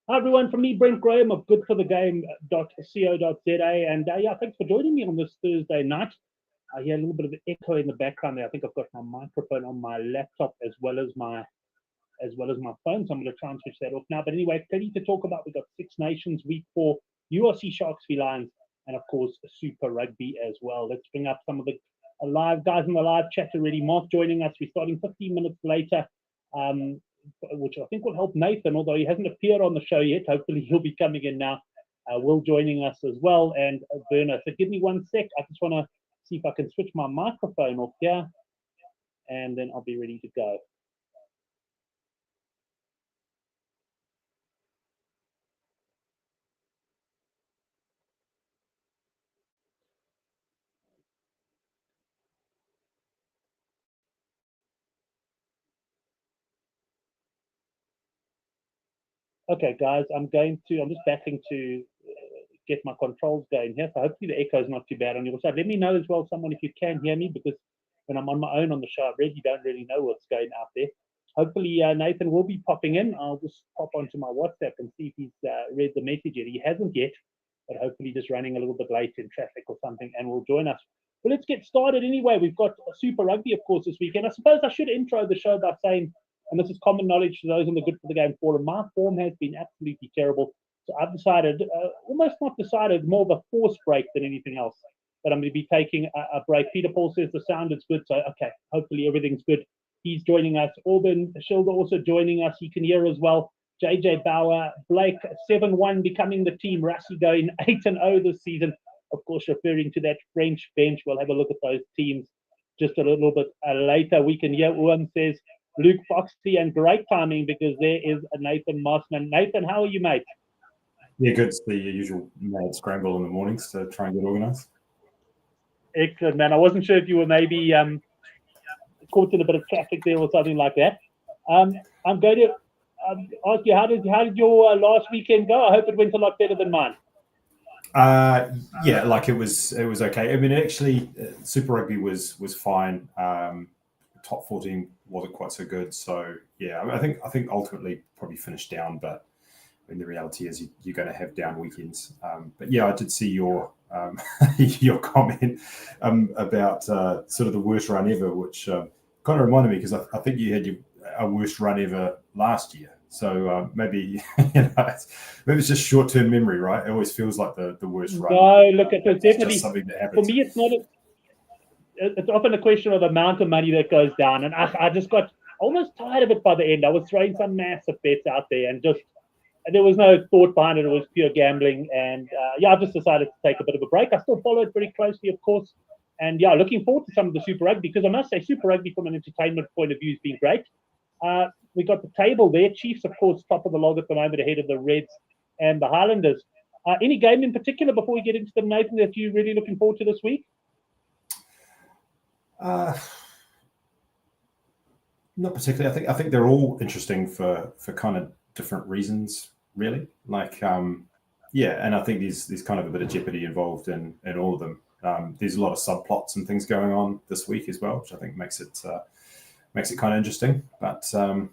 Hi everyone, from me, Brent Graham of goodforthegame.co.za. And thanks for joining me on this Thursday night. I hear a little bit of echo in the background there. I think I've got my microphone on my laptop as well as my phone, so I'm going to try and switch that off now. But anyway, plenty to talk about. We've got Six Nations Week 4, URC Sharks v Lions, and of course Super Rugby as well. Let's bring up some of the live guys in the live chat already. Mark joining us. We're starting 15 minutes later. Which I think will help Nathan, although he hasn't appeared on the show yet. Hopefully he'll be coming in now. Will joining us as well, and Werner. So give me 1 sec. I just want to see if I can switch my microphone off here, and then I'll be ready to go. Okay, guys, I'm just battling to get my controls going here. So hopefully the echo is not too bad on your side. Let me know as well, someone, if you can hear me, because when I'm on my own on the show, I really don't know what's going out there. Hopefully Nathan will be popping in. I'll just pop onto my WhatsApp and see if he's read the message yet. He hasn't yet, but hopefully just running a little bit late in traffic or something and will join us. But let's get started anyway. We've got Super Rugby, of course, this weekend. I suppose I should intro the show by saying, and this is common knowledge to those in the Good for the Game forum, my form has been absolutely terrible. So I've decided, almost not decided, more of a forced break than anything else, that I'm going to be taking a break. Peter Paul says the sound is good, so okay, hopefully everything's good. He's joining us. Auburn Schilder also joining us. He can hear as well. JJ Bauer, Blake 7-1 becoming the team. Rassi going 8-0 this season. Of course, referring to that French bench. We'll have a look at those teams just a little bit later. We can hear Owen says Luke Foxley, and great timing because there is a Nathan Mossman. Nathan, how are you, mate? Yeah, good. It's the usual mad scramble in the mornings to try and get organised. Excellent, man. I wasn't sure if you were maybe caught in a bit of traffic there or something like that. I'm going to ask you, how did your last weekend go? I hope it went a lot better than mine. Yeah, like it was okay. I mean, actually, Super Rugby was fine. Top 14 wasn't quite so good. So yeah, I think ultimately probably finished down, but I mean, the reality is you're going to have down weekends. But yeah, I did see your your comment about sort of the worst run ever, which kind of reminded me, because I think you had a worst run ever last year. So maybe maybe it's just short-term memory, right? It always feels like the worst run. No, look, it's definitely just something that happens. For me. It's often a question of the amount of money that goes down, and I just got almost tired of it by the end. I was throwing some massive bets out there, and there was no thought behind it. It was pure gambling, and I just decided to take a bit of a break. I still follow it very closely, of course, and looking forward to some of the Super Rugby, because I must say Super Rugby from an entertainment point of view has been great. We got the table there. Chiefs, of course, top of the log at the moment, ahead of the Reds and the Highlanders. Any game in particular before we get into them, Nathan, that you're really looking forward to this week? Not particularly. I think they're all interesting for kind of different reasons, really. Like, and I think there's kind of a bit of jeopardy involved in all of them. There's a lot of subplots and things going on this week as well, which I think makes it kind of interesting. But I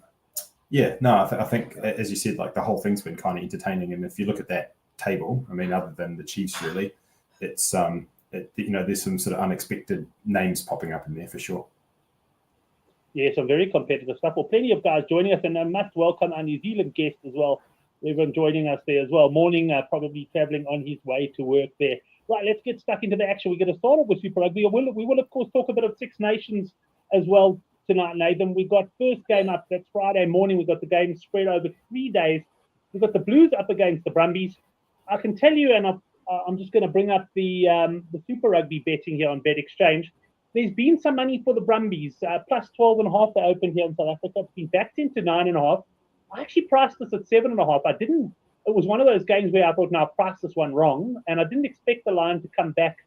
think, as you said, like the whole thing's been kind of entertaining. And if you look at that table, I mean, other than the Chiefs, really, it's there's some sort of unexpected names popping up in there for sure. Yeah, some very competitive stuff. Well, plenty of guys joining us, and I must welcome our New Zealand guest as well. Everyone joining us there as well. Morning, probably traveling on his way to work there. Right, let's get stuck into the action. We're going to start off with Super Rugby. We will, of course, talk a bit of Six Nations as well tonight, Nathan. We've got first game up. That's Friday morning. We've got the game spread over 3 days. We've got the Blues up against the Brumbies. I can tell you, and I'm just going to bring up the Super Rugby betting here on Bet Exchange. There's been some money for the Brumbies, plus 12.5 they opened here in South Africa. It's been backed into 9.5. I actually priced this at 7.5. It was one of those games where I thought, now I priced this one wrong, and I didn't expect the line to come back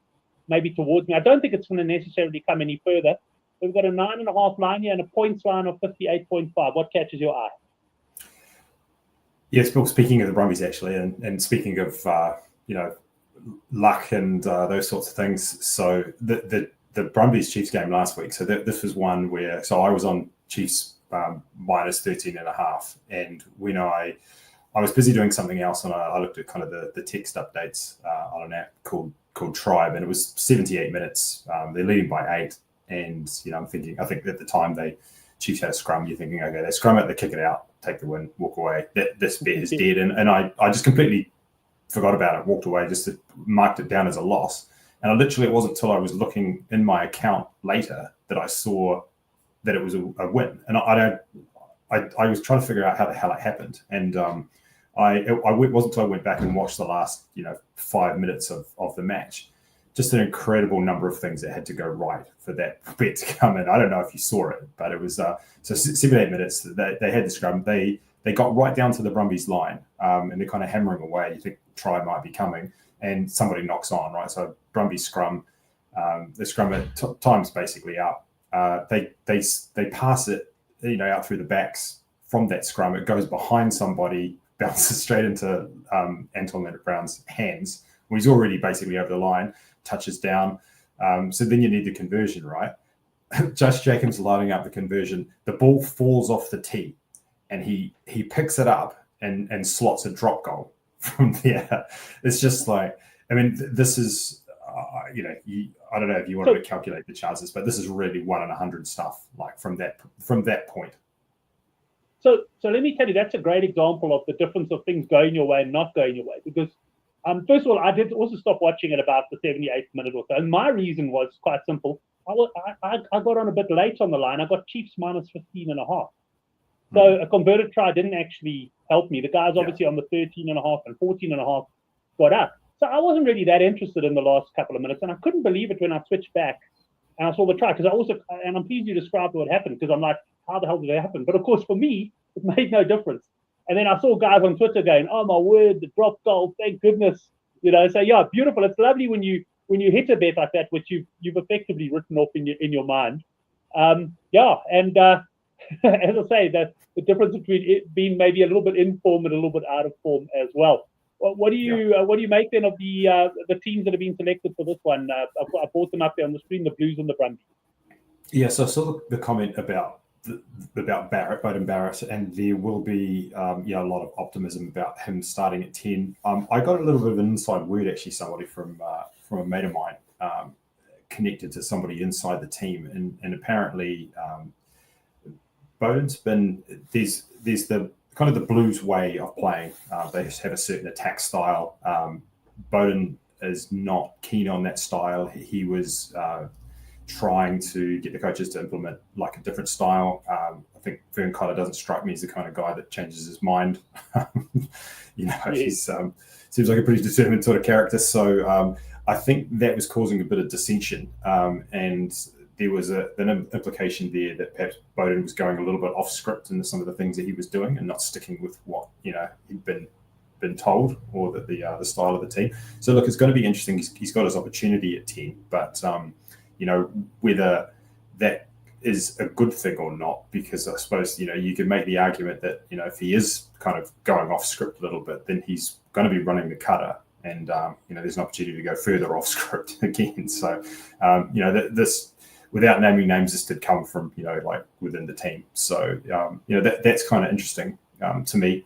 maybe towards me. I don't think it's going to necessarily come any further. We've got a 9.5 line here and a points line of 58.5. What catches your eye? Yes, Bill, speaking of the Brumbies, actually, and speaking of, luck and those sorts of things. So the Brumbies Chiefs game last week. So this was one where, I was on Chiefs minus 13.5, and when I I was busy doing something else, and I looked at kind of the text updates on an app called Tribe, and it was 78 minutes. They're leading by 8, and I'm thinking, I think at the time Chiefs had a scrum. You're thinking, okay, they scrum it, they kick it out, take the win, walk away. This bet is dead, and I just completely forgot about it, walked away, just marked it down as a loss. And it wasn't until I was looking in my account later that I saw that it was a win, and I was trying to figure out how the hell it happened, and it wasn't until I went back and watched the last 5 minutes of the match. Just an incredible number of things that had to go right for that bet to come in. I don't know if you saw it, but it was so 7-8 minutes. They had the scrum. They got right down to the Brumbies line, and they're kind of hammering away. You think try might be coming, and somebody knocks on, right? So Brumbies scrum, the scrum at time's basically up. They pass it, out through the backs from that scrum. It goes behind somebody, bounces straight into Anton Leonard-Brown's hands. Well, he's already basically over the line, touches down. So then you need the conversion, right? Josh Jacobs lining up the conversion. The ball falls off the tee, and he picks it up and slots a drop goal from there. It's just like, I mean, this is, I don't know if you wanted to calculate the chances, but this is really 1 in 100 stuff, like from that point. So let me tell you, that's a great example of the difference of things going your way and not going your way. Because first of all, I did also stop watching at about the 78th minute or so, and my reason was quite simple. I got on a bit late on the line. I got Chiefs minus 15.5. So a converted try didn't actually help me. The guys obviously on the 13.5 and 14.5 got up. So I wasn't really that interested in the last couple of minutes, and I couldn't believe it when I switched back and I saw the try, because and I'm pleased you described what happened, because I'm like, how the hell did it happen? But of course, for me, it made no difference. And then I saw guys on Twitter going, "Oh my word, the drop goal! Thank goodness!" So yeah, beautiful. It's lovely when you hit a bet like that, which you've effectively written off in your mind. And as I say, the difference between it being maybe a little bit in form and a little bit out of form as well. What do you make then of the teams that have been selected for this one? I brought them up there on the screen: the Blues and the Brumbies. Yeah, so I saw the comment about Beauden Barrett, and there will be a lot of optimism about him starting at 10. I got a little bit of an inside word, actually, somebody from a mate of mine connected to somebody inside the team, and apparently Beauden's been there's the kind of the Blues way of playing. They have a certain attack style. Beauden is not keen on that style. He was trying to get the coaches to implement like a different style. I think Vern Cotter doesn't strike me as the kind of guy that changes his mind. He's seems like a pretty determined sort of character. So I think that was causing a bit of dissension, and there was an implication there that perhaps Beauden was going a little bit off script in some of the things that he was doing and not sticking with what he'd been told, or that the style of the team. So look, it's going to be interesting. He's got his opportunity at 10, but whether that is a good thing or not, because I suppose you could make the argument that if he is kind of going off script a little bit, then he's going to be running the cutter, and there's an opportunity to go further off script again. So this, without naming names, this did come from like within the team. So that's kind of interesting to me.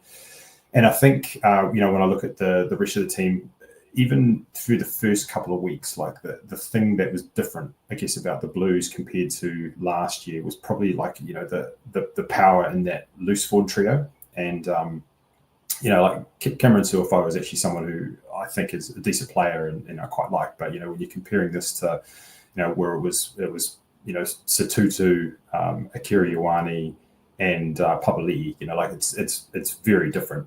And I think when I look at the rest of the team, even through the first couple of weeks, like the thing that was different, I guess, about the Blues compared to last year was probably like the power in that loose forward trio. And like Cameron Suafoa is actually someone who I think is a decent player and I quite like. But when you're comparing this to where it was Satutu, Akira Ioane, and Papali'i, like it's very different,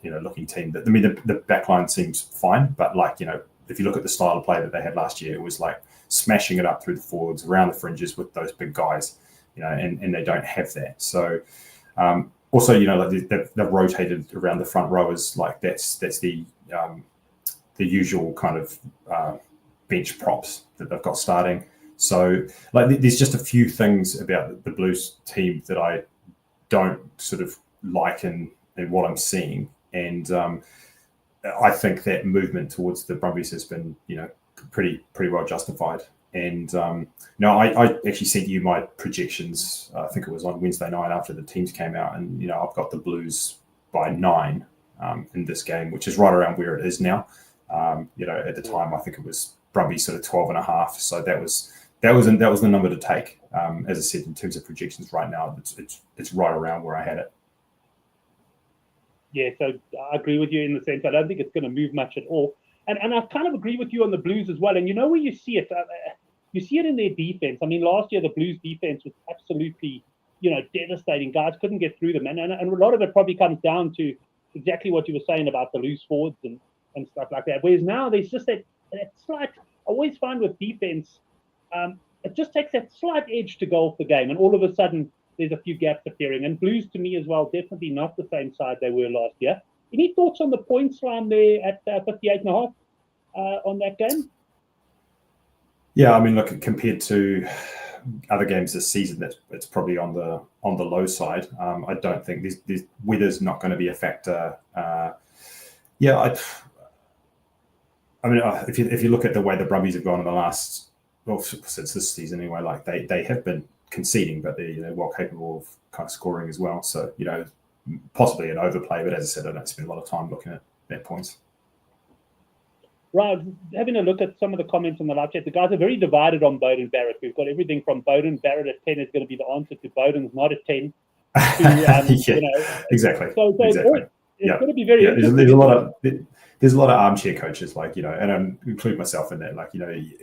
looking team. I mean, the backline seems fine, but like if you look at the style of play that they had last year, it was like smashing it up through the forwards, around the fringes with those big guys, and they don't have that. So also, like they've rotated around the front rowers, like that's the usual kind of bench props that they've got starting. So like there's just a few things about the Blues team that I don't sort of like in what I'm seeing, and I think that movement towards the Brumbies has been pretty well justified. And I actually sent you my projections. I think it was on Wednesday night after the teams came out, and I've got the Blues by 9. in this game, which is right around where it is now. At the time, I think it was Brumbies sort of 12.5. So that was the number to take. As I said, in terms of projections right now, it's right around where I had it. Yeah, so I agree with you in the sense I don't think it's going to move much at all. And I kind of agree with you on the Blues as well. And where you see it? You see it in their defense. I mean, last year the Blues defense was absolutely, devastating. Guys couldn't get through them. And a lot of it probably comes down to exactly what you were saying about the loose forwards and stuff like that. Whereas now there's just that slight, I always find with defense, it just takes that slight edge to go off the game. And all of a sudden, there's a few gaps appearing. And Blues, to me as well, definitely not the same side they were last year. Any thoughts on the points line there at 58.5 on that game? Yeah, I mean, look, compared to other games this season, it's probably on the low side. I don't think this weather's not going to be a factor. I mean, if you look at the way the Brumbies have gone in the last, since this season anyway, like they have been conceding, but they're well capable of kind of scoring as well. So possibly an overplay, but as I said, I don't spend a lot of time looking at points. Right, having a look at some of the comments on the live chat, the guys are very divided on Beauden Barrett. We've got everything from Beauden Barrett at 10 is going to be the answer to Beauden's not at 10. Exactly. So exactly. It's going to be very interesting. There's a lot of armchair coaches, and I include myself in that.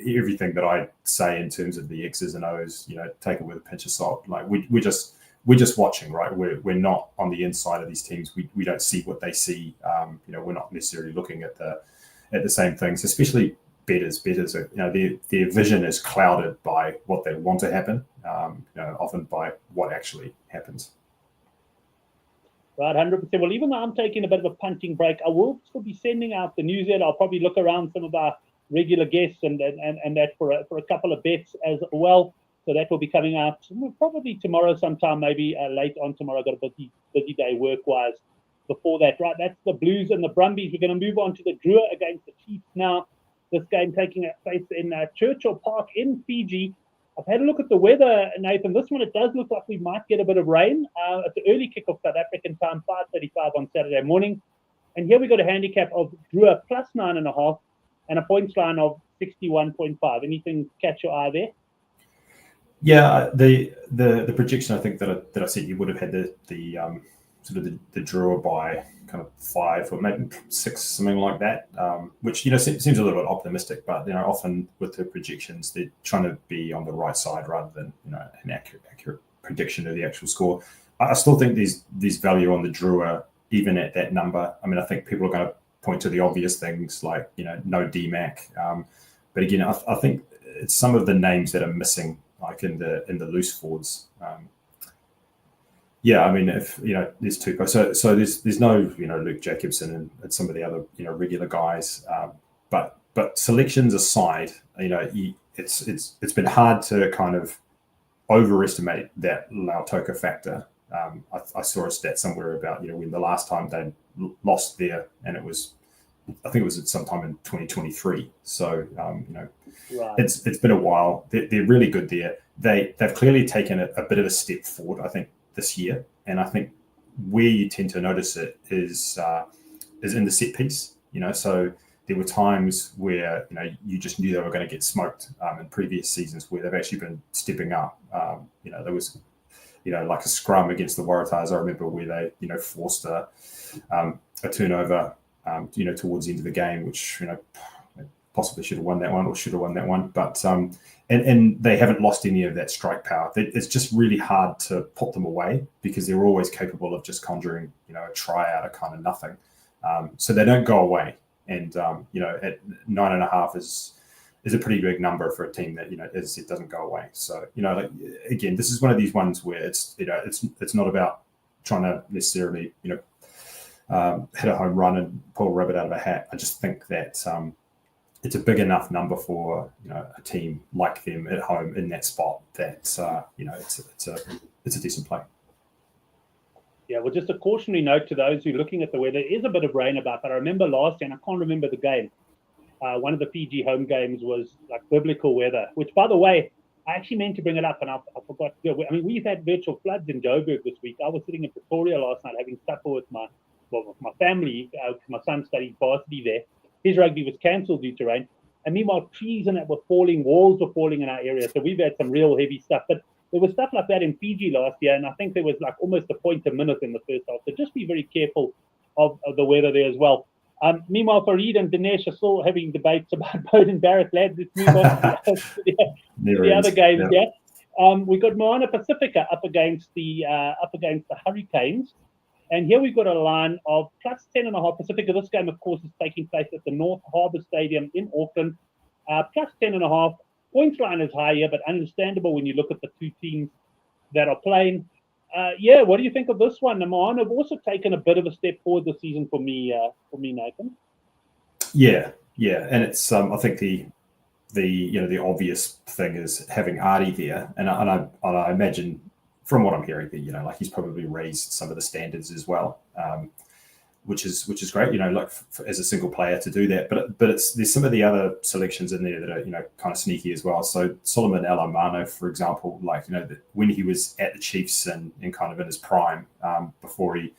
Everything that I say in terms of the X's and O's, take it with a pinch of salt. We're just watching, right? We're not on the inside of these teams. We don't see what they see. We're not necessarily looking at the same things, especially bettors. Bettors are, their vision is clouded by what they want to happen, often by what actually happens. Right, 100%. Well, even though I'm taking a bit of a punting break, I will still be sending out the newsletter. I'll probably look around some of our regular guests and that for a couple of bets as well. So that will be coming out probably tomorrow sometime, maybe late on tomorrow. I've got a busy day work-wise before that. Right, that's the Blues and the Brumbies. We're going to move on to the Drua against the Chiefs now. This game taking place in Churchill Park in Fiji. I've had a look at the weather, Nathan. This one, it does look like we might get a bit of rain. It's an early kickoff South African time, 5:35 on Saturday morning. And here we got a handicap of Drua plus 9.5 and a points line of 61.5. Anything catch your eye there? Yeah, the projection I think that I said you would have had the sort of the Drua by kind of 5 or maybe 6, something like that, which seems a little bit optimistic, but often with the projections they're trying to be on the right side rather than an accurate prediction of the actual score. I still think there's value on the Drua even at that number. I mean, I think people are going to point to the obvious things like no DMAC, but again, I think it's some of the names that are missing, like in the loose forwards. Yeah, I mean, if there's two, so there's no Luke Jacobson and some of the other regular guys, but selections aside, it's been hard to kind of overestimate that Lautoka factor. I saw a stat somewhere about when the last time they lost there, and I think it was at sometime in 2023. So right. It's been a while. They're really good there. They've clearly taken a bit of a step forward, I think, this year, and I think where you tend to notice it is in the set piece. So there were times where you just knew they were going to get smoked in previous seasons where they've actually been stepping up. There was like a scrum against the Waratahs. I remember where they forced a turnover towards the end of the game, which possibly should have won that one, but and they haven't lost any of that strike power. It's just really hard to put them away because they're always capable of just conjuring a try out of kind of nothing. So they don't go away, and at 9.5 is a pretty big number for a team that as it doesn't go away. So again, this is one of these ones where it's not about trying to necessarily hit a home run and pull a rabbit out of a hat. I just think that it's a big enough number for a team like them at home in that spot that it's a decent play. Yeah, well, just a cautionary note to those who are looking at the weather. There is a bit of rain about, but I remember last year, and I can't remember the game. One of the Fiji home games was like biblical weather, which, by the way, I actually meant to bring it up, and I forgot. I mean, we've had virtual floods in Joburg this week. I was sitting in Pretoria last night having supper with my with my family. My son studied varsity there. His rugby was cancelled due to rain. And meanwhile, trees and that were falling, walls were falling in our area. So we've had some real heavy stuff. But there was stuff like that in Fiji last year, and I think there was like almost a point a minute in the first half. So just be very careful of the weather there as well. Meanwhile, Farid and Dinesh are still having debates about Bowden Barrett. Lads, let's move on to the other games here. We've got Moana Pasifika up against the Hurricanes. And here we've got a line of plus 10.5 Pacifica. This game, of course, is taking place at the North Harbour Stadium in Auckland. Plus 10.5. Points line is higher, but understandable when you look at the two teams that are playing. What do you think of this one? The Moana have also taken a bit of a step forward this season for me, Nathan. Yeah, and it's I think the obvious thing is having Artie there, and I imagine from what I'm hearing that like he's probably raised some of the standards as well, which is great. Like as a single player to do that, but there's some of the other selections in there that are kind of sneaky as well. So Solomon Alamano, for example, like when he was at the Chiefs and kind of in his prime, before he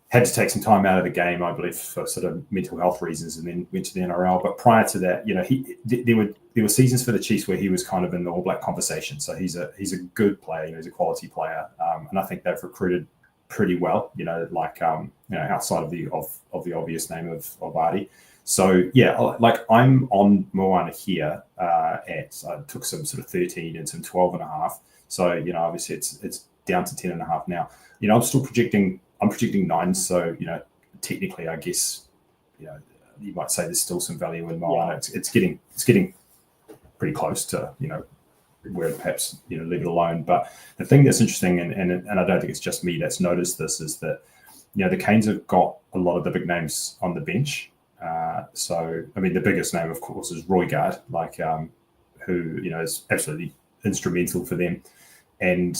had to take some time out of the game, I believe, for sort of mental health reasons, and then went to the NRL. But prior to that, there were seasons for the Chiefs where he was kind of in the All Black conversation. So he's a good player, he's a quality player, and I think they've recruited pretty well. Outside of the obvious name of Artie. So like I'm on Moana here I took some sort of 13 and some 12.5. So obviously it's down to 10.5 now. I'm still projecting. I'm projecting 9, so technically, I guess you might say there's still some value in Moana. Yeah. It's getting pretty close to where perhaps leave it alone. But the thing that's interesting, and I don't think it's just me that's noticed this, is that the Canes have got a lot of the big names on the bench. So I mean, the biggest name, of course, is Roigard, who is absolutely instrumental for them, and.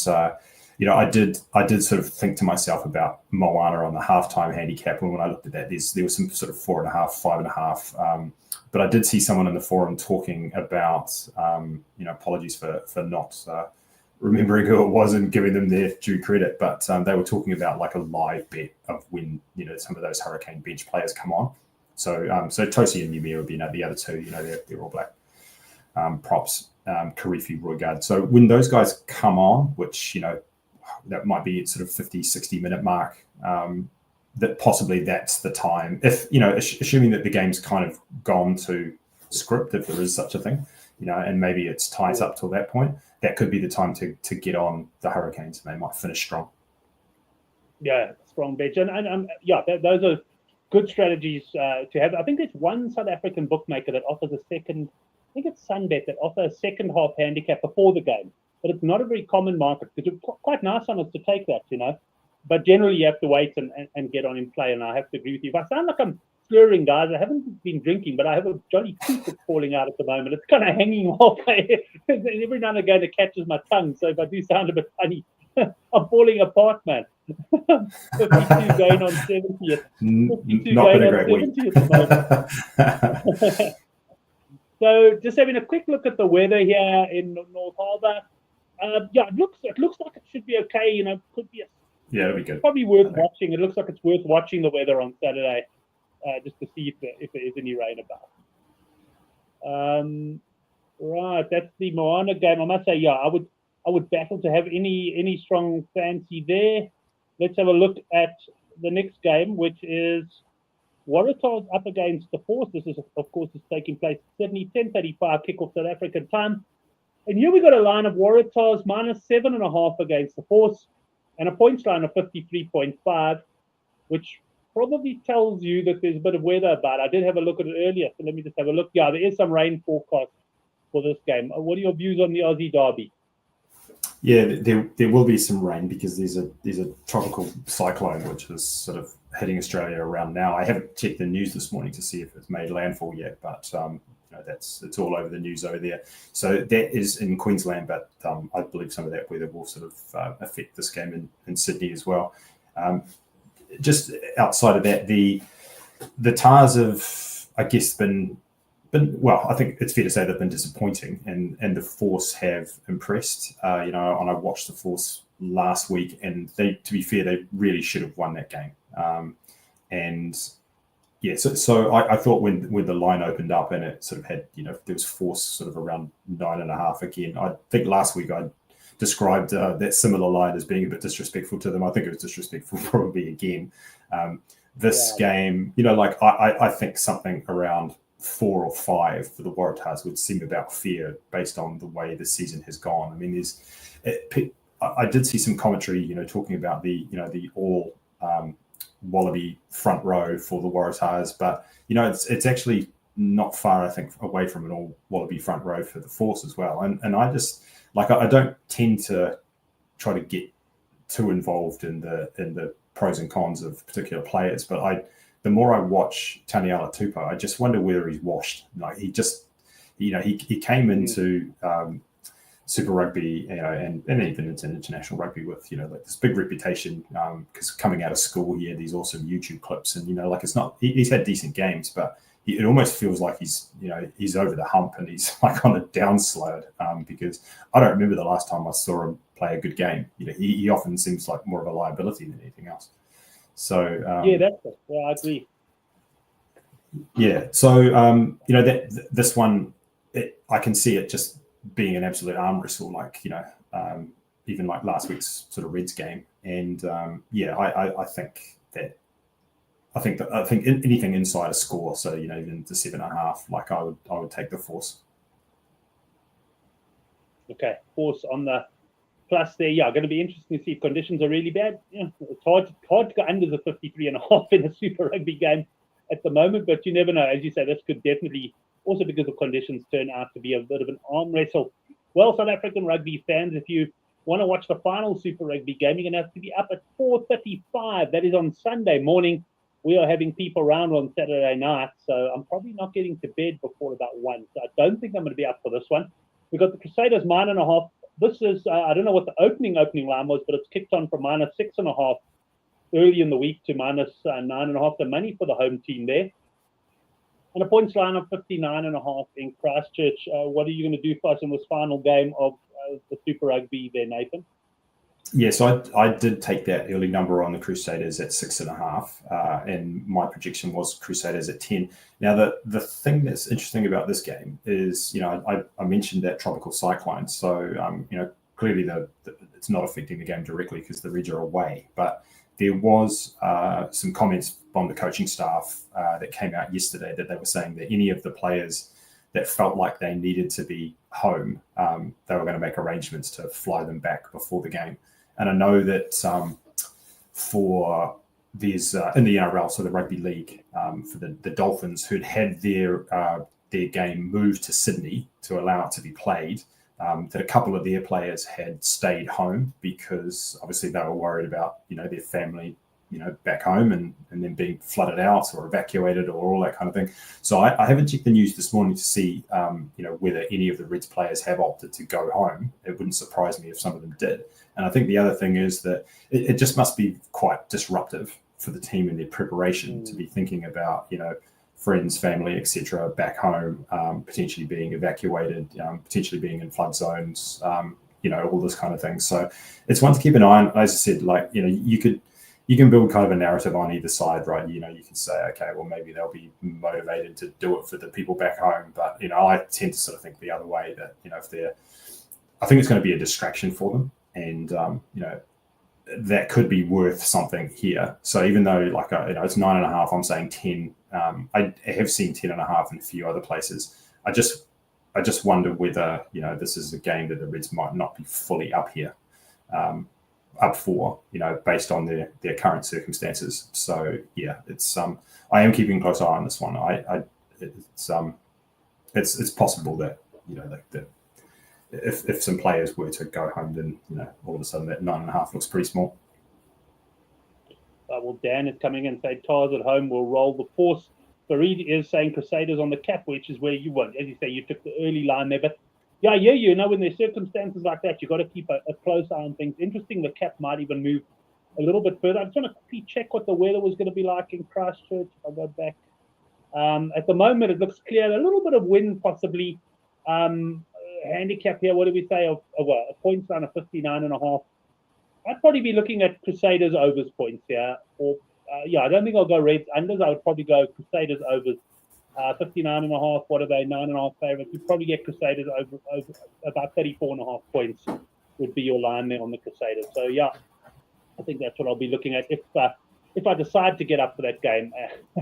I did sort of think to myself about Moana on the halftime handicap, and when I looked at that, there was some sort of 4.5, 5.5. But I did see someone in the forum talking about, apologies for not remembering who it was and giving them their due credit, but they were talking about like a live bet of when some of those Hurricane bench players come on. So Tosi and Yumia would be the other two. They're All Black props, Karifi, Roigard. So when those guys come on, which that might be at sort of 50, 60-minute mark, that possibly that's the time. If, assuming that the game's kind of gone to script, if there is such a thing, and maybe it's ties up till that point, that could be the time to get on the Hurricanes, and they might finish strong. Yeah, strong bench. And those are good strategies to have. I think there's one South African bookmaker that offers a second, I think it's Sunbet, that offers a second half handicap before the game. But it's not a very common market, because it's quite nice on us to take that, But generally, you have to wait and get on in play. And I have to agree with you. If I sound like I'm slurring, guys, I haven't been drinking, but I have a jolly tooth that's falling out at the moment. It's kind of hanging halfway. Every now and again, it catches my tongue. So if I do sound a bit funny, I'm falling apart, man. 52 going on 70. 52 going on 70 at the moment. So just having a quick look at the weather here in North Harbour. It looks like it should be okay. Could be it'll be good. Probably worth watching. It looks like it's worth watching the weather on Saturday, just to see if there is any rain about. Right, that's the Moana game. I must say, I would battle to have any strong fancy there. Let's have a look at the next game, which is Waratahs up against the Force. This is, of course, is taking place at Sydney, 10:35 kickoff South African time. And here we got a line of Waratahs minus 7.5 against the Force, and a points line of 53.5, which probably tells you that there's a bit of weather about. I did have a look at it earlier, so let me just have a look. Yeah, there is some rain forecast for this game. What are your views on the Aussie Derby? Yeah, there will be some rain because there's a tropical cyclone which is sort of hitting Australia around now. I haven't checked the news this morning to see if it's made landfall yet, but it's all over the news over there. So that is in Queensland, but I believe some of that weather will sort of affect this game in Sydney as well. Just outside of that, the Tars have, I guess, been well. I think it's fair to say they've been disappointing, and the Force have impressed. And I watched the Force last week, and to be fair, they really should have won that game. And yeah, so I thought when the line opened up and it sort of had, there was force sort of around 9.5 again. I think last week I described that similar line as being a bit disrespectful to them. I think it was disrespectful probably again. This game, I think something around 4 or 5 for the Waratahs would seem about fair based on the way the season has gone. I mean, I did see some commentary, talking about the all Wallaby front row for the Waratahs, but it's actually not far, I think, away from an all Wallaby front row for the Force as well. And I just I don't tend to try to get too involved in the pros and cons of particular players, but the more I watch Taniela Tupou, I just wonder whether he's washed. He just he came into Super Rugby, and even into international rugby with this big reputation, because coming out of school he had these awesome YouTube clips, and it's not, he's had decent games, but it almost feels like he's over the hump and he's on a downslope, because I don't remember the last time I saw him play a good game. He often seems like more of a liability than anything else. So I agree. Yeah, so this one, I can see it just being an absolute arm wrestle, even like last week's sort of Reds game, and I think anything inside a score, so even the 7.5, I would take the Force. Okay, Force on the plus there. Yeah, going to be interesting to see if conditions are really bad. It's hard to go under the 53.5 in a Super Rugby game at the moment, but you never know. As you say, this could definitely, also because of conditions, turn out to be a bit of an arm wrestle. Well, South African rugby fans, if you want to watch the final Super Rugby game, you're going to have to be up at 4:35. That is on Sunday morning. We are having people around on Saturday night, so I'm probably not getting to bed before about 1. So I don't think I'm going to be up for this one. We've got the Crusaders -9.5. This is, I don't know what the opening line was, but it's kicked on from -6.5 early in the week to -9.5. The money for the home team there. And a points line of 59.5 in Christchurch. What are you going to do for us in this final game of the Super Rugby there, Nathan? Yeah, so I did take that early number on the Crusaders at 6.5, and my projection was Crusaders at 10. Now, the thing that's interesting about this game is, I mentioned that tropical cyclone, so clearly it's not affecting the game directly because the Reds are away, but there was some comments from the coaching staff that came out yesterday that they were saying that any of the players that felt like they needed to be home, they were going to make arrangements to fly them back before the game. And I know that for these in the NRL, so the rugby league, for the Dolphins who'd had their game moved to Sydney to allow it to be played, that a couple of their players had stayed home because obviously they were worried about their family back home and then being flooded out or evacuated or all that kind of thing. So I haven't checked the news this morning to see whether any of the Reds players have opted to go home. It wouldn't surprise me if some of them did. And I think the other thing is that it just must be quite disruptive for the team in their preparation to be thinking about friends, family, etc. back home, potentially being evacuated, potentially being in flood zones, all this kind of thing. So it's one to keep an eye on. As I said, you can build kind of a narrative on either side, right? You can say, okay, well, maybe they'll be motivated to do it for the people back home. But, I tend to sort of think the other way that, I think it's going to be a distraction for them. And, that could be worth something here. So even though it's 9.5, I'm saying 10. I have seen 10.5 in a few other places. I just wonder whether, this is a game that the Reds might not be fully up here. Up for, based on their current circumstances. So yeah, it's I am keeping a close eye on this one. It's possible that that if some players were to go home, then all of a sudden that 9.5 looks pretty small. Well, Dan is coming in saying Tars at home will roll the Force. Farid is saying Crusaders on the cap, which is where you want. As you say, you took the early line there, but yeah, when there's circumstances like that, you've got to keep a close eye on things. Interesting, the cap might even move a little bit further. I just want to quickly check what the weather was going to be like in Christchurch. I'll go back. At the moment, it looks clear. A little bit of wind, possibly. Handicap here, what do we say? Of a points line of 59.5. I'd probably be looking at Crusaders overs points here, or I don't think I'll go Reds unders. I would probably go Crusaders overs. 59.5. What are they? 9.5 favorites. You'd probably get Crusaders over about 34.5 points would be your line there on the Crusaders. So yeah, I think that's what I'll be looking at if I decide to get up for that game.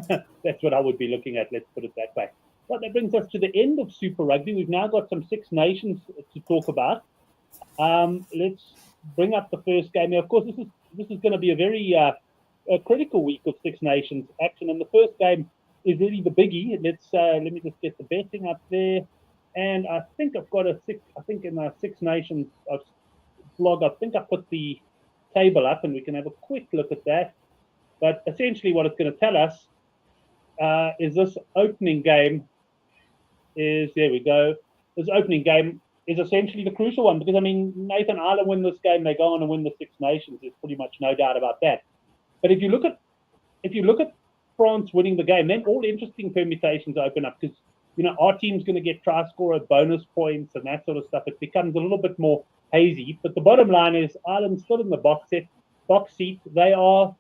That's what I would be looking at. Let's put it that way. But that brings us to the end of Super Rugby. We've now got some Six Nations to talk about. Let's bring up the first game. Now, of course, this is going to be a very a critical week of Six Nations action, and the first game is really the biggie. Let me just get the betting up there, and I think I've got I think in our Six Nations blog, I think I put the table up, and we can have a quick look at that. But essentially, what it's going to tell us is this opening game is there we go. This opening game is essentially the crucial one because Nathan, Ireland win this game, they go on and win the Six Nations. There's pretty much no doubt about that. But if you look at France winning the game, then all interesting permutations open up because our team's going to get try scorer bonus points and that sort of stuff. It becomes a little bit more hazy. But the bottom line is Ireland's still in the box seat. They are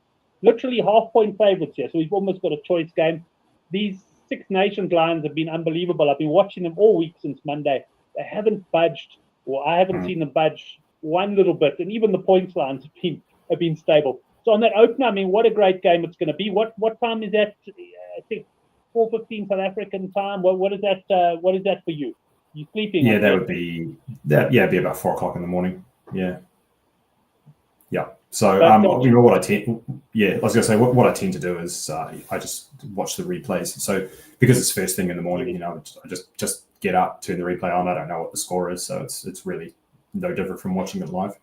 literally half-point favourites here, so we've almost got a choice game. These Six Nations lines have been unbelievable. I've been watching them all week since Monday. They haven't budged, or I haven't seen them budge one little bit, and even the points lines have been stable. So on that opener, what a great game it's going to be. What time is that? I think 4:15 South African time. What is that? What is that for you? You sleeping? Yeah, that would be that. Yeah, it'd be about 4 o'clock in the morning. Yeah. So what I tend, I was going to say what I tend to do is I just watch the replays. So because it's first thing in the morning, I just get up, turn the replay on. I don't know what the score is, so it's really no different from watching it live.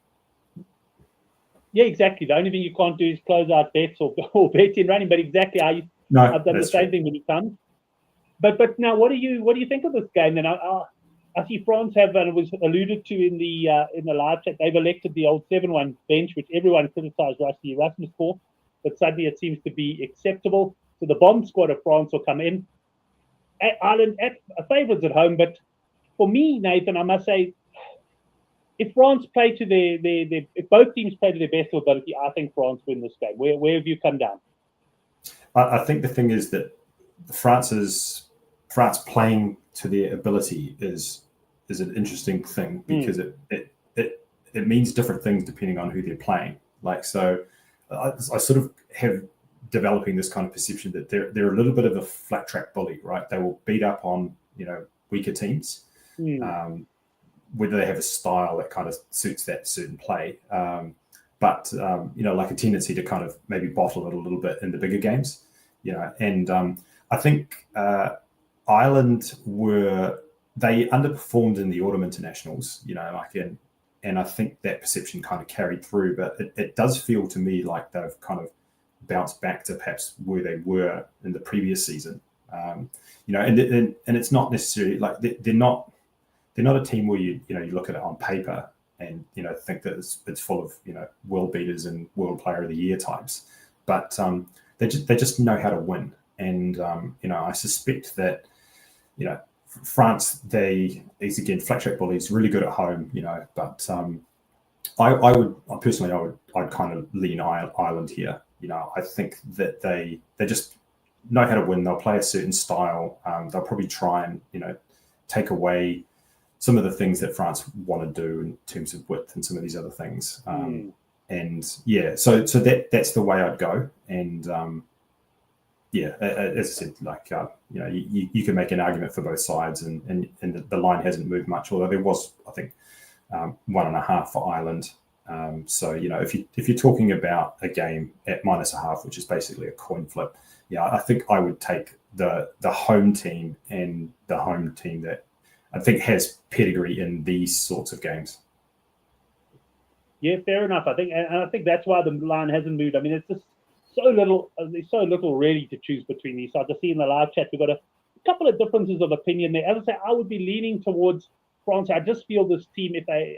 Yeah, exactly. The only thing you can't do is close out bets or bet in running. But exactly, I've done the same thing many times. But now, what do you think of this game? Then I see France have, and it was alluded to in the live chat, they've elected the old 7-1 bench, which everyone criticised Rusty Erasmus for, but suddenly it seems to be acceptable. So the bomb squad of France will come in. Ireland favourites at home, but for me, Nathan, I must say, if France play to if both teams play to their best ability, I think France win this game. Where have you come down? I think the thing is that France playing to their ability is an interesting thing because it means different things depending on who they're playing. I sort of have developing this kind of perception that they're a little bit of a flat track bully, right? They will beat up on weaker teams, whether they have a style that kind of suits that certain play, but like a tendency to kind of maybe bottle it a little bit in the bigger games, and I think Ireland they underperformed in the autumn internationals, and I think that perception kind of carried through, but it does feel to me like they've kind of bounced back to perhaps where they were in the previous season, and it's not necessarily like they're not a team where you look at it on paper and think that it's full of world beaters and world player of the year types, but they just know how to win, and I suspect that France, he's again flat track bullies, really good at home, but I'd kind of lean Ireland here. I think that they just know how to win. They'll play a certain style. They'll probably try and take away some of the things that France want to do in terms of width and some of these other things. And so that's the way I'd go. And as I said, you can make an argument for both sides, and the line hasn't moved much, although there was, I think, 1.5 for Ireland. So if you're talking about a game at -0.5, which is basically a coin flip, I think I would take the home team, and the home team that I think has pedigree in these sorts of games. Yeah, fair enough. I think that's why the line hasn't moved. It's just so little. There's so little really to choose between these sides. I see in the live chat we've got a couple of differences of opinion there. As I say, I would be leaning towards France. I just feel this team, if they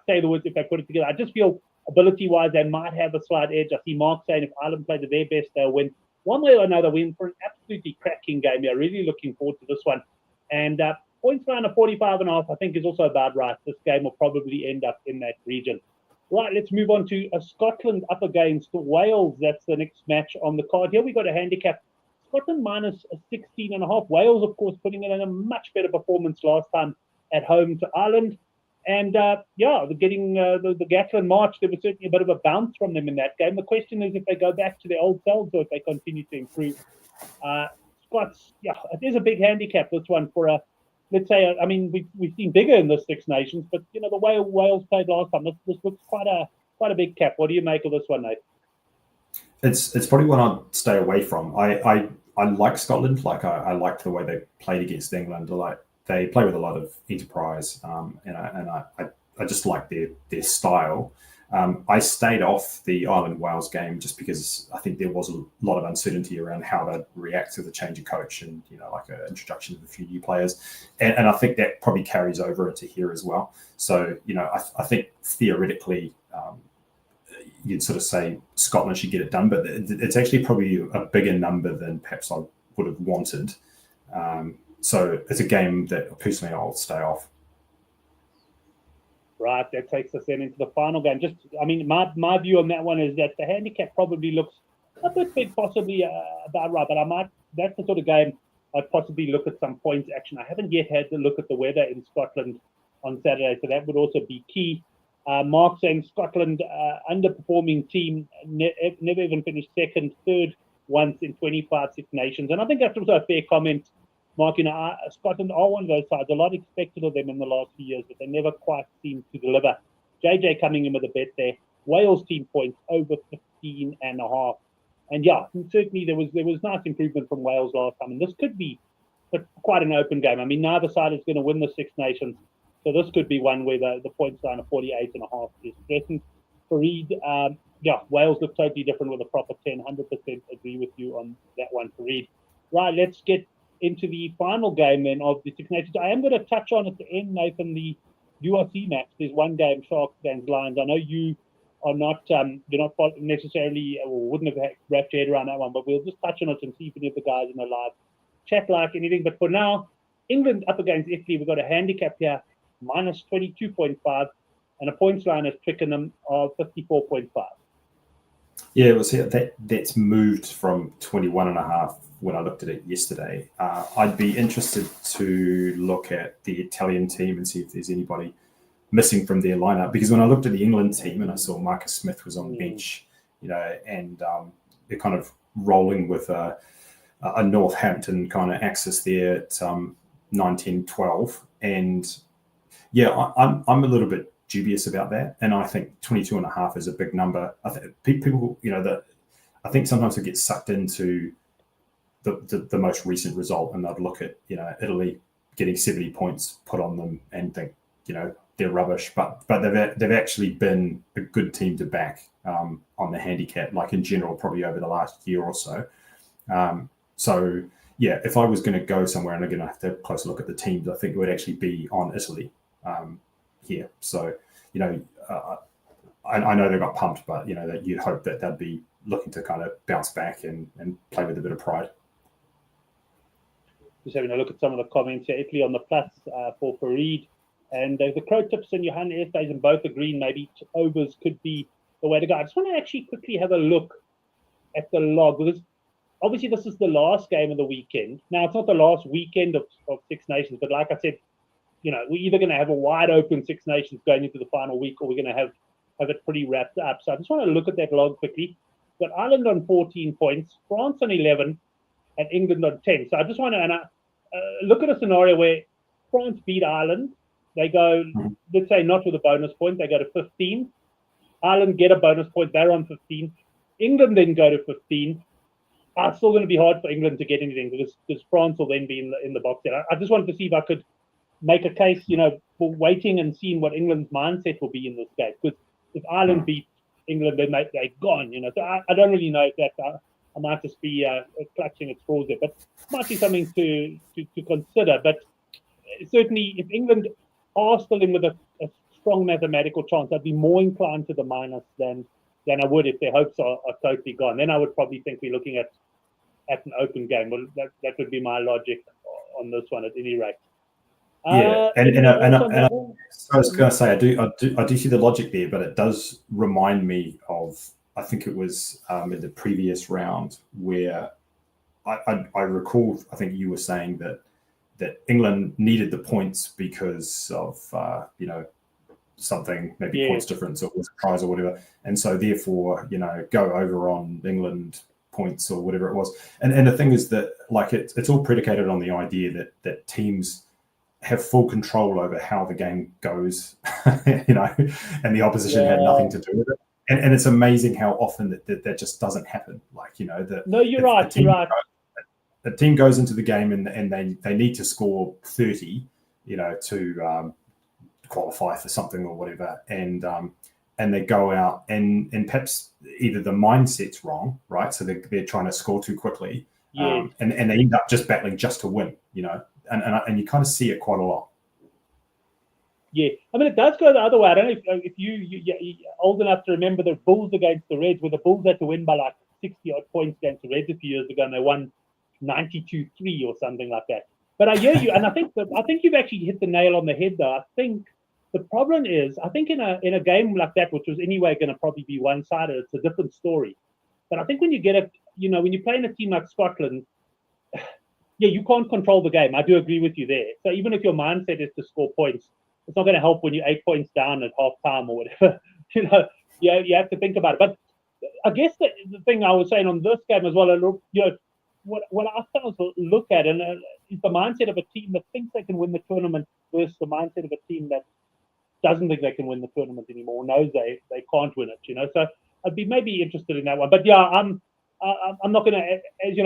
say the words, if they put it together, I just feel ability-wise they might have a slight edge. I see Mark saying if Ireland play to their best, they'll win. One way or another, win for an absolutely cracking game. Yeah, really looking forward to this one. And points line of 45.5, I think, is also about right. This game will probably end up in that region. Right, let's move on to Scotland up against Wales. That's the next match on the card. Here we got a handicap. Scotland minus 16.5. Wales, of course, putting in a much better performance last time at home to Ireland. And they're getting the Gatlin March. There was certainly a bit of a bounce from them in that game. The question is if they go back to their old selves or if they continue to improve. Scots, it is a big handicap, this one, for a, let's say, I mean, we've seen bigger in the Six Nations, but the way Wales played last time, this looks quite a big cap. What do you make of this one, Nate? It's probably one I'd stay away from. I like Scotland. Like I liked the way they played against England. They play with a lot of enterprise, and I just like their style. I stayed off the Ireland-Wales game just because I think there was a lot of uncertainty around how they'd react to the change of coach and, like an introduction of a few new players. And I think that probably carries over into here as well. So, I think theoretically you'd sort of say Scotland should get it done, but it's actually probably a bigger number than perhaps I would have wanted. So it's a game that personally I'll stay off. Right, that takes us then into the final game. My view on that one is that the handicap probably looks a bit big, possibly about right, but that's the sort of game I'd possibly look at some points action. I haven't yet had to look at the weather in Scotland on Saturday, so that would also be key. Mark saying Scotland, underperforming team, never even finished second, third once in 25 Six Nations. And I think that's also a fair comment, Mark. Scotland are one of those sides. A lot expected of them in the last few years, but they never quite seem to deliver. JJ coming in with a bet there. Wales team points over 15.5. And certainly there was nice improvement from Wales last time. And this could be quite an open game. I mean, neither side is going to win the Six Nations. So this could be one where the points line of 48.5 is threatened. Fareed, Wales look totally different with a proper 10. 100% agree with you on that one, Fareed. Right, let's get into the final game then of the Six Nations. I am going to touch on at the end, Nathan, the URC match. There's one game, Sharks against Lions. I know you are not, you're not necessarily, or wouldn't have wrapped your head around that one, but we'll just touch on it and see if any of the guys in the live chat like anything. But for now, England up against Italy. We've got a handicap here, minus 22.5, and a points line at Twickenham of 54.5. Yeah, well, see, that's moved from 21.5 when I looked at it yesterday. I'd be interested to look at the Italian team and see if there's anybody missing from their lineup. Because when I looked at the England team and I saw Marcus Smith was on the bench, and they're kind of rolling with a Northampton kind of axis there at 9, 10, 12. And I'm a little bit dubious about that, and I think 22.5 is a big number. I think people, I think sometimes they get sucked into the most recent result, and they'd look at Italy getting 70 points put on them and think they're rubbish, but they've actually been a good team to back on the handicap, like in general, probably over the last year or so. So if I was going to go somewhere and I'm going to have to have a closer look at the teams, I think it would actually be on Italy. Here. So, I know they got pumped, but, that you'd hope that they'd be looking to kind of bounce back and play with a bit of pride. Just having a look at some of the comments here. Italy on the plus for Fareed. And the Crow Tips and Johan Easthuizen both agreeing maybe overs could be the way to go. I just want to actually quickly have a look at the log, because obviously this is the last game of the weekend. Now, it's not the last weekend of Six Nations, but like I said, we're either going to have a wide open Six Nations going into the final week, or we're going to have it pretty wrapped up. So I just want to look at that log quickly. We've got Ireland on 14 points, France on 11, and England on 10. So I just want to look at a scenario where France beat Ireland. They go, let's say not with a bonus point, they go to 15. Ireland get a bonus point, they're on 15. England then go to 15. It's still going to be hard for England to get anything because France will then be in the box there. I just wanted to see if I could make a case, for waiting and seeing what England's mindset will be in this game. Because if Ireland beat England, they're gone, So I don't really know if that. I might just be clutching at straws there, but it might be something to consider. But certainly, if England are still in with a strong mathematical chance, I'd be more inclined to the minus than I would if their hopes are totally gone. Then I would probably think we're looking at an open game. Well, that would be my logic on this one at any rate. Yeah, Anyone else on that one? so I was going to say I do see the logic there, but it does remind me of, I think it was in the previous round where I recall, I think you were saying that England needed the points because of something, maybe points difference or tries or whatever, and so therefore go over on England points or whatever it was. And the thing is that like it's all predicated on the idea that teams have full control over how the game goes, and the opposition had nothing to do with it. And it's amazing how often that just doesn't happen. Like, no, you're right. You're right. The team goes into the game and they need to score 30, to qualify for something or whatever. And they go out and perhaps either the mindset's wrong, right? So they're trying to score too quickly. And they end up just battling just to win, and you kind of see it quite a lot. Yeah, I mean, it does go the other way. I don't know if you're old enough to remember the Bulls against the Reds, where the Bulls had to win by like 60-odd points against the Reds a few years ago, and they won 92-3 or something like that. But I hear you, and I think you've actually hit the nail on the head, though. I think the problem is, I think in a game like that, which was anyway going to probably be one-sided, it's a different story. But I think when you get it, when you play in a team like Scotland, you can't control the game. I do agree with you there. So even if your mindset is to score points, it's not going to help when you're 8 points down at half time or whatever. You have to think about it. But I guess the thing I was saying on this game as well, what I sometimes look at is the mindset of a team that thinks they can win the tournament versus the mindset of a team that doesn't think they can win the tournament anymore, knows they can't win it. So I'd be maybe interested in that one. But yeah, I'm not going to,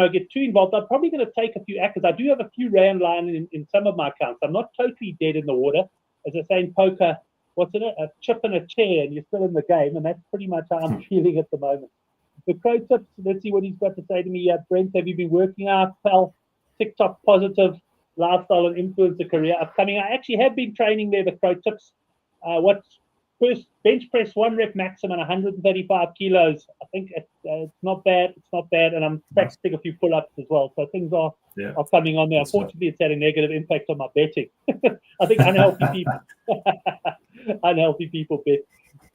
get too involved. I'm probably going to take a few actors. I do have a few rand line in some of my accounts. I'm not totally dead in the water. As I say in poker, what's in it? A chip and a chair, and you're still in the game. And that's pretty much how I'm feeling at the moment. The Crow Tips, let's see what he's got to say to me. Brent, have you been working out, pal? TikTok positive lifestyle and influencer career upcoming. I actually have been training there, the Crow Tips. What's first bench press 1 rep maximum 135 kilos. I think it's not bad. It's not bad, and I'm practicing a few pull-ups as well. So things are coming on there. Unfortunately, it's had a negative impact on my betting. I think unhealthy people bet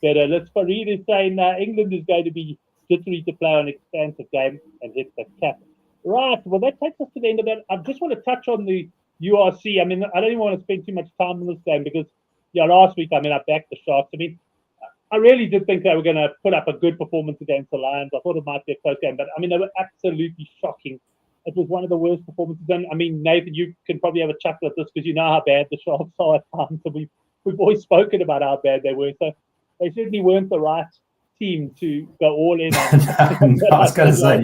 better. Let's Farid is saying England is going to be jittery to play on expansive game and hit the cap. Right. Well, that takes us to the end of that. I just want to touch on the URC. I mean, I don't even want to spend too much time on this game because last week, I backed the Sharks. I mean, I really did think they were going to put up a good performance against the Lions. I thought it might be a close game, but they were absolutely shocking. It was one of the worst performances. And Nathan, you can probably have a chuckle at this because you know how bad the Sharks are at times. So we've always spoken about how bad they were. So they certainly weren't the right team to go all in on. I was going to say,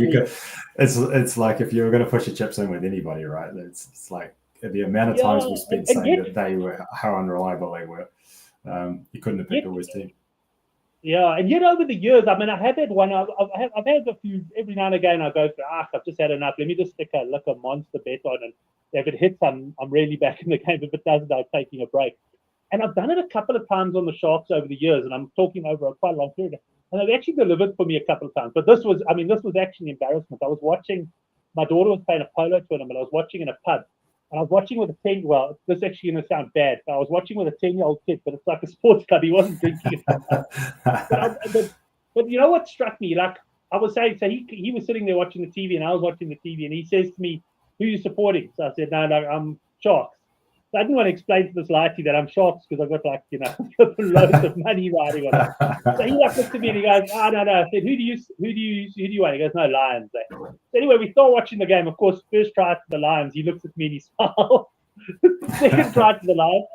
it's like if you were going to push your chips in with anybody, right? It's like the amount of times we spent saying that they were, how unreliable they were. You couldn't have picked a worse team. Yeah, and yet over the years, I have had one. I've had a few. Every now and again, I go, I've just had enough. Let me just stick a monster bet on, and if it hits, I'm really back in the game. If it doesn't, I'm taking a break. And I've done it a couple of times on the Sharks over the years, and I'm talking over a quite long period. And they've actually delivered for me a couple of times. But this was actually an embarrassment. I was watching. My daughter was playing a polo tournament. I was watching in a pub. And I was watching with a 10. Well, this is actually going to sound bad. I was watching with a 10-year-old kid, but it's like a sports club. He wasn't drinking. But you know what struck me? Like I was saying, so he was sitting there watching the TV, and I was watching the TV, and he says to me, "Who are you supporting?" So I said, "No, I'm Sharks." So I didn't want to explain to this laddie that I'm Sharks because I've got loads of money riding on it. So he looked at me and he goes, "Oh, no." I said, "Who do you want?" He goes, "No, Lions." So anyway, we start watching the game. Of course, first try to the Lions. He looks at me and he smiles. Second try to the Lions.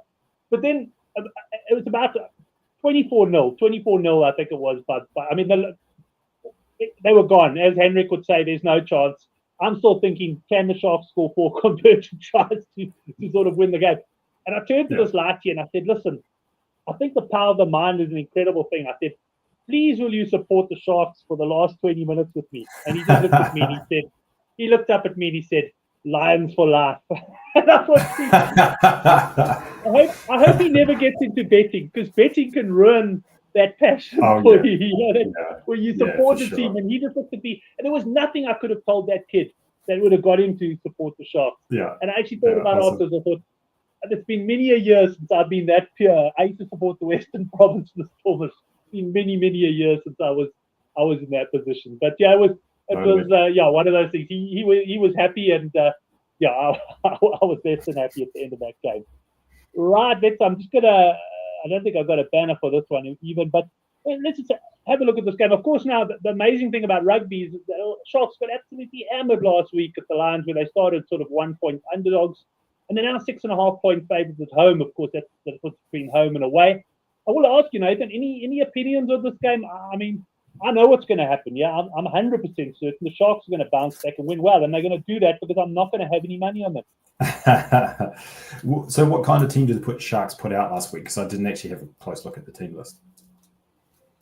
But then it was about 24-0. 24-0, I think it was. But they were gone. As Henrik would say, there's no chance. I'm still thinking, can the Sharks score 4 converted tries to sort of win the game? And I turned to this laddie and I said, "Listen, I think the power of the mind is an incredible thing." I said, "Please, will you support the Sharks for the last 20 minutes with me?" And he just looked at me and he looked up at me and he said, "Lions for life." And I thought, I hope he never gets into betting because betting can ruin that passion for you. Where you support the team. And he just looked at me, and there was nothing I could have told that kid that would have got him to support the Sharks. Yeah. And I actually thought about it afterwards. I thought, it's been many a year since I've been that pure. I used to support the Western Province, the Stormers. It's been many a year since I was in that position. But yeah, it was one of those things. He was happy, and yeah, I was less than happy at the end of that game. Right, I'm just gonna. I don't think I've got a banner for this one even, but let's just have a look at this game. Of course, now the amazing thing about rugby is that the Sharks got absolutely hammered last week at the Lions, where they started sort of 1 point underdogs, and they're now 6.5 point favourites at home. Of course, that's the difference between home and away. I will ask you, Nathan, any opinions of this game? I mean, I know what's going to happen. Yeah, I'm 100% certain the Sharks are going to bounce back and win well, and they're going to do that because I'm not going to have any money on them. So what kind of team did the Sharks put out last week? Because I didn't actually have a close look at the team list.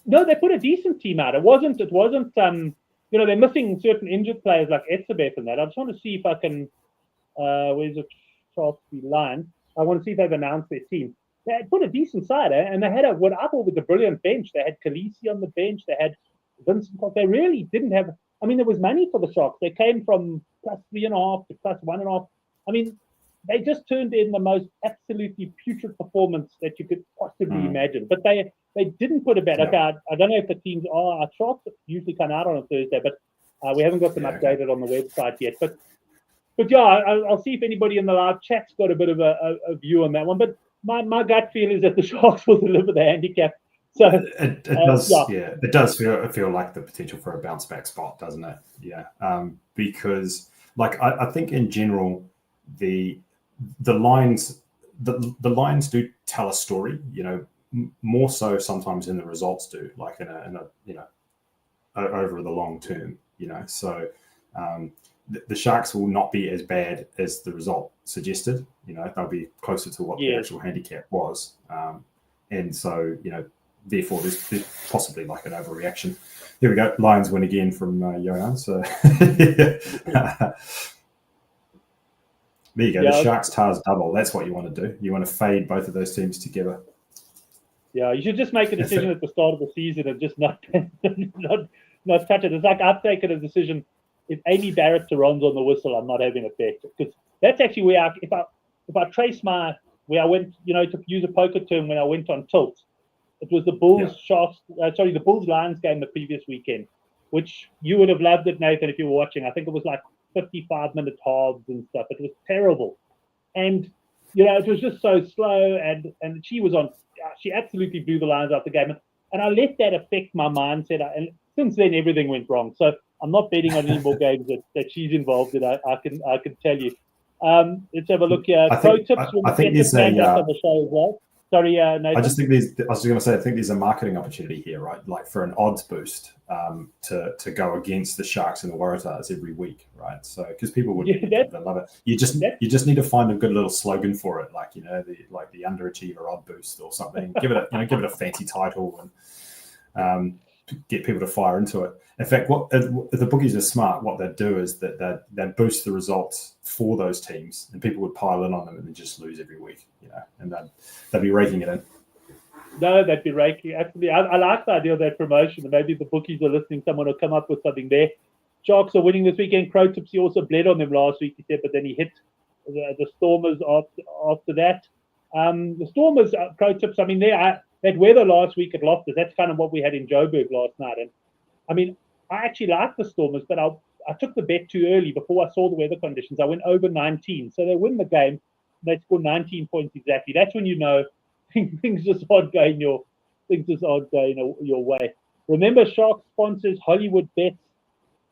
No, they put a decent team out. It wasn't they're missing certain injured players like Etzebeth and that. I just want to see if I can where's the Sharks line? I want to see if they've announced their team. They had put a decent side, and they had what I thought was a brilliant bench. They had Khaleesi on the bench, they had Vincent. They really didn't have. I mean, there was money for the Sharks. They came from +3.5 to +1.5. I mean, they just turned in the most absolutely putrid performance that you could possibly imagine. But they didn't put a bet. Okay, I don't know if the teams are. Our Sharks usually come out on a Thursday, but we haven't got them updated on the website yet. But yeah, I'll see if anybody in the live chat's got a bit of a view on that one. But my gut feel is that the Sharks will deliver the handicap. So it does, it does feel like the potential for a bounce back spot, doesn't it? Yeah, because like I think in general the lines do tell a story, more so sometimes than the results do, like in a over the long term, So the Sharks will not be as bad as the result suggested. They'll be closer to what the actual handicap was, and so therefore there's possibly like an overreaction. Here we go. Lions win again from Johan. So there you go. The Sharks Tars double. That's what you want to do. You want to fade both of those teams together. Yeah, you should just make a decision at the start of the season and just not touch it. It's like I've taken a decision. If Amy Barrett runs on the whistle, I'm not having a bet, because that's actually where if I trace where I went, to use a poker term, when I went on tilt, it was the Bulls the Bulls Lions game the previous weekend, which you would have loved it, Nathan, if you were watching. I think it was like 55-minute halves and stuff. It was terrible, and it was just so slow. And she was on. She absolutely blew the Lions out the game, and I let that affect my mindset. And since then, everything went wrong. So I'm not betting on any more games that she's involved in. I can tell you. Let's have a look here. Pro tips. I think there's on the show as well. Sorry, Nathan. I was just going to say, I think there's a marketing opportunity here, right? Like for an odds boost to go against the Sharks and the Waratahs every week, right? So because people would love it. You just need to find a good little slogan for it, like the underachiever odd boost or something. Give it a fancy title and get people to fire into it. In fact, if the bookies are smart, what they'd do is that they'd boost the results for those teams, and people would pile in on them and then just lose every week, and they'd be raking it in. No, they'd be raking. Absolutely. I like the idea of that promotion, and maybe the bookies are listening. Someone will come up with something there. Sharks are winning this weekend. Crow tips, he also bled on them last week, he said, but then he hit the Stormers after that. The Stormers, Crow tips, I mean, they had weather last week at Loftus. That's kind of what we had in Joburg last night. And I mean, I actually like the Stormers, but I took the bet too early before I saw the weather conditions. I went over 19. So they win the game. They score 19 points exactly. That's when you know things just aren't going your way. Remember, Sharks sponsors Hollywood Bets.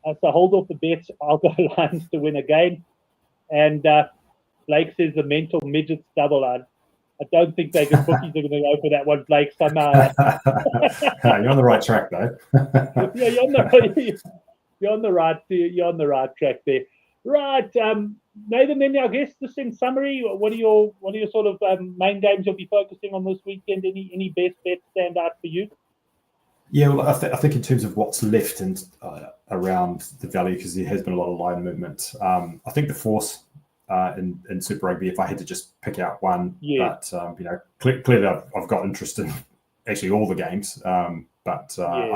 So hold off the bets. I'll go Lions to win again. And Blake says the mental midgets double. I don't think bookies are going to go for that one, Blake, somehow. You're on the right track, though. Yeah, you're on the right track there. Right, Nathan. Then I guess just in summary, what are your sort of main games you'll be focusing on this weekend? Any best bets stand out for you? Yeah, well, I think in terms of what's left and around the valley, because there has been a lot of line movement. I think the Force. In Super Rugby, if I had to just pick out one, but clearly I've got interest in actually all the games. I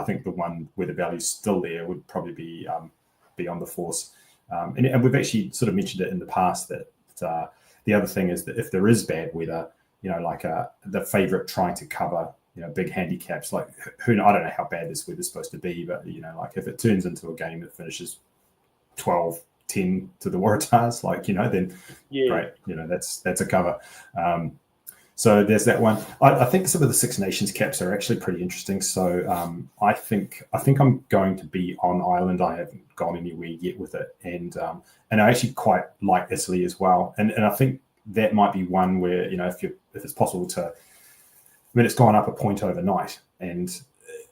think the one where the value's still there would probably be on the Force. And we've actually sort of mentioned it in the past that the other thing is that if there is bad weather, like the favourite trying to cover, big handicaps, like I don't know how bad this weather's supposed to be, but like if it turns into a game that finishes 12-10 to the Waratahs, then great, that's a cover. So there's that one. I think some of the Six Nations caps are actually pretty interesting. So I think I'm going to be on Ireland. I haven't gone anywhere yet with it, and I actually quite like Italy as well. And I think that might be one where if it's possible to. I mean, it's gone up a point overnight, and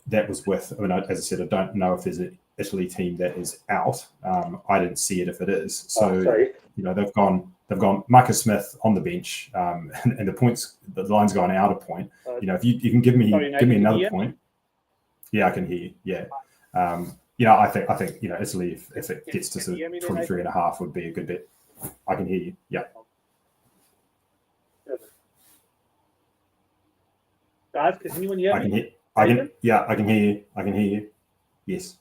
that was with. I mean, as I said, I don't know if there's an Italy team that is out. I didn't see it if it is. So they've gone Marcus Smith on the bench, and the line's gone out a point. If you can give me another point. Yeah, I can hear you. Yeah. I think Italy, if it gets to sort of 23.5 would be a good bet. I can hear you. Yeah. Guys, can anyone hear me? I can hear you. I can hear you. Yes.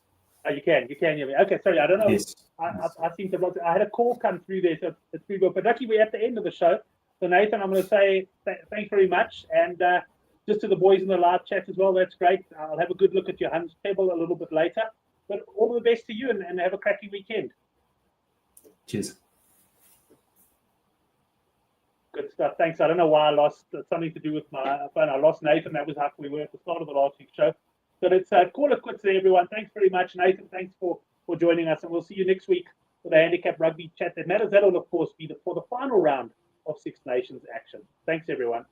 Oh, you can hear me. Okay, sorry, I don't know. Yes. I seem to have I had a call come through there, so it's pretty good. But luckily, we're at the end of the show. So, Nathan, I'm going to say thanks very much. And just to the boys in the live chat as well, that's great. I'll have a good look at your Hunt's table a little bit later. But all the best to you and have a cracking weekend. Cheers. Good stuff. Thanks. I don't know why I lost something to do with my phone. I lost Nathan. That was how we were at the start of the last week's show. So let's call it quits there, everyone. Thanks very much, Nathan. Thanks for joining us. And we'll see you next week for the Handicap Rugby chat that matters. That will, of course, be for the final round of Six Nations action. Thanks, everyone.